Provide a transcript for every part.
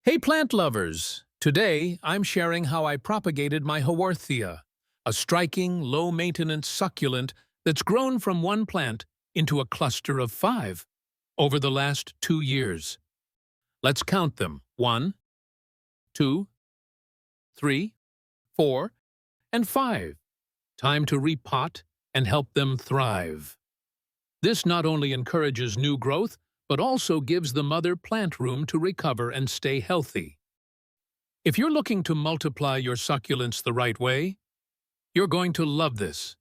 Hey plant lovers! Today I'm sharing how I propagated my Haworthia, a striking, low-maintenance succulent that's grown from one plant into a cluster of 5 over the last 2 years. Let's count them. 1, 2, 3, 4, and 5. Time to repot and help them thrive. This not only encourages new growth, but also gives the mother plant room to recover and stay healthy. If you're looking to multiply your succulents the right way, you're going to love this.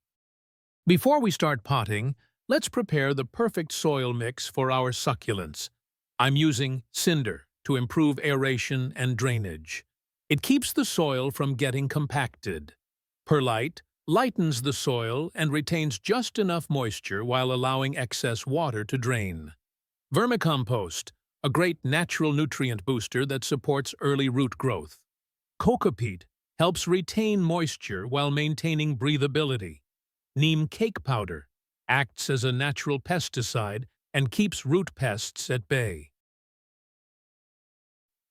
Before we start potting, let's prepare the perfect soil mix for our succulents. I'm using cinder to improve aeration and drainage. It keeps the soil from getting compacted. Perlite lightens the soil and retains just enough moisture while allowing excess water to drain. Vermicompost, a great natural nutrient booster that supports early root growth. Coco-peat helps retain moisture while maintaining breathability. Neem cake powder acts as a natural pesticide and keeps root pests at bay.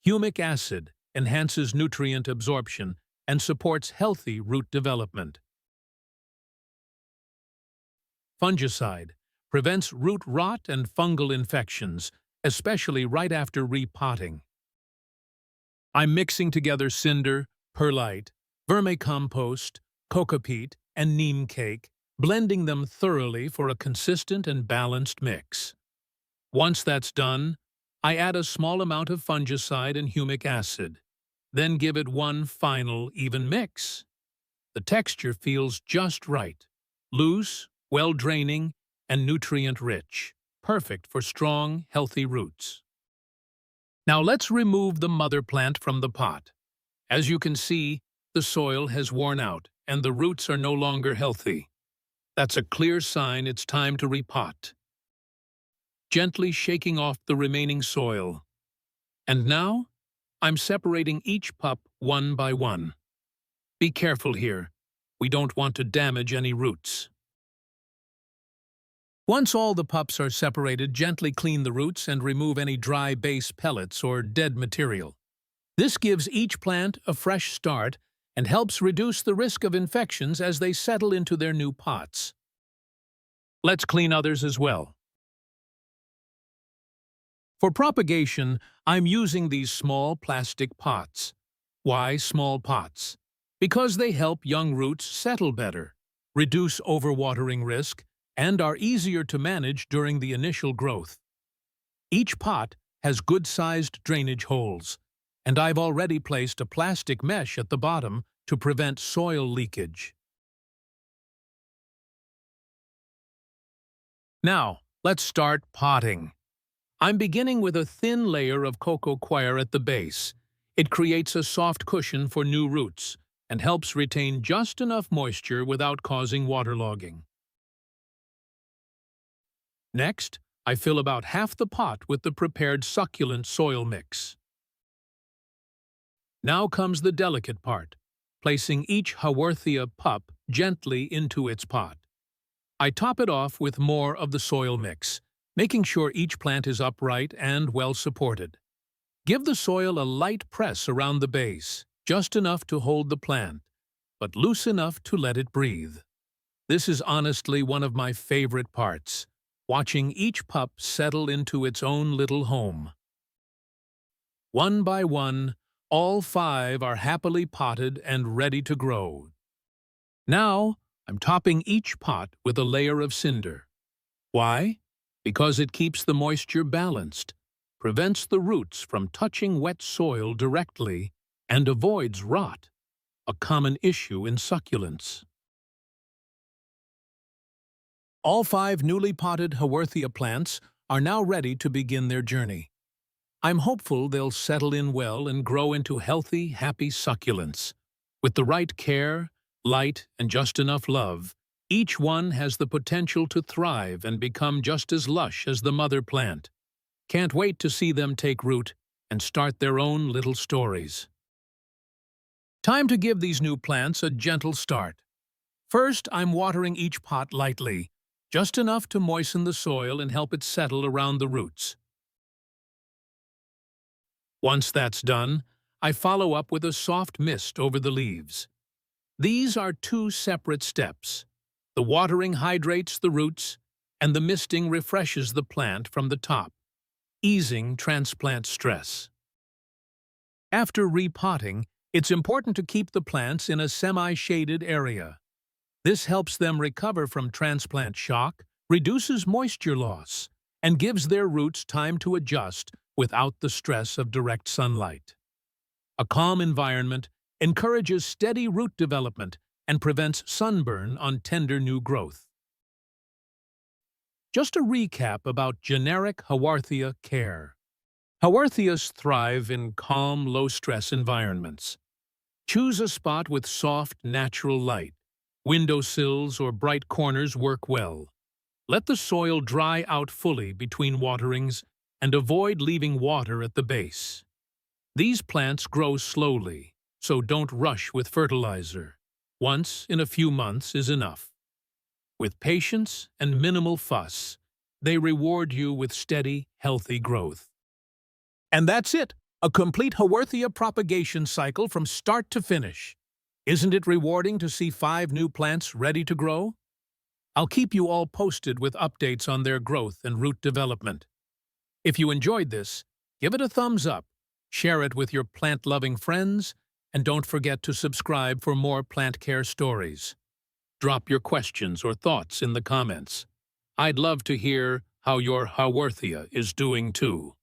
Humic acid enhances nutrient absorption and supports healthy root development. Fungicide prevents root rot and fungal infections, especially right after repotting. I'm mixing together cinder, perlite, vermicompost, coco-peat, and neem cake, blending them thoroughly for a consistent and balanced mix. Once that's done, I add a small amount of fungicide and humic acid, then give it one final even mix. The texture feels just right, loose, well-draining, and nutrient-rich, perfect for strong, healthy roots. Now let's remove the mother plant from the pot. As you can see, the soil has worn out and the roots are no longer healthy. That's a clear sign it's time to repot. Gently shaking off the remaining soil. And now, I'm separating each pup one by one. Be careful here. We don't want to damage any roots. Once all the pups are separated, gently clean the roots and remove any dry base pellets or dead material. This gives each plant a fresh start and helps reduce the risk of infections as they settle into their new pots. Let's clean others as well. For propagation, I'm using these small plastic pots. Why small pots? Because they help young roots settle better, reduce overwatering risk, and are easier to manage during the initial growth. Each pot has good-sized drainage holes, and I've already placed a plastic mesh at the bottom to prevent soil leakage. Now, let's start potting. I'm beginning with a thin layer of coco coir at the base. It creates a soft cushion for new roots and helps retain just enough moisture without causing waterlogging. Next, I fill about half the pot with the prepared succulent soil mix. Now comes the delicate part, placing each Haworthia pup gently into its pot. I top it off with more of the soil mix, making sure each plant is upright and well supported. Give the soil a light press around the base, just enough to hold the plant, but loose enough to let it breathe. This is honestly one of my favorite parts, watching each pup settle into its own little home. One by one, all 5 are happily potted and ready to grow. Now, I'm topping each pot with a layer of cinder. Why? Because it keeps the moisture balanced, prevents the roots from touching wet soil directly, and avoids rot, a common issue in succulents. All 5 newly potted Haworthia plants are now ready to begin their journey. I'm hopeful they'll settle in well and grow into healthy, happy succulents. With the right care, light, and just enough love, each one has the potential to thrive and become just as lush as the mother plant. Can't wait to see them take root and start their own little stories. Time to give these new plants a gentle start. First, I'm watering each pot lightly, just enough to moisten the soil and help it settle around the roots. Once that's done, I follow up with a soft mist over the leaves. These are two separate steps. The watering hydrates the roots, and the misting refreshes the plant from the top, easing transplant stress. After repotting, it's important to keep the plants in a semi-shaded area. This helps them recover from transplant shock, reduces moisture loss, and gives their roots time to adjust without the stress of direct sunlight. A calm environment encourages steady root development and prevents sunburn on tender new growth. Just a recap about generic Haworthia care. Haworthias thrive in calm, low-stress environments. Choose a spot with soft, natural light. Windowsills or bright corners work well. Let the soil dry out fully between waterings and avoid leaving water at the base. These plants grow slowly, so don't rush with fertilizer. Once in a few months is enough. With patience and minimal fuss, they reward you with steady, healthy growth. And that's it, a complete Haworthia propagation cycle from start to finish. Isn't it rewarding to see 5 new plants ready to grow? I'll keep you all posted with updates on their growth and root development. If you enjoyed this, give it a thumbs up, share it with your plant-loving friends, and don't forget to subscribe for more plant care stories. Drop your questions or thoughts in the comments. I'd love to hear how your Haworthia is doing too.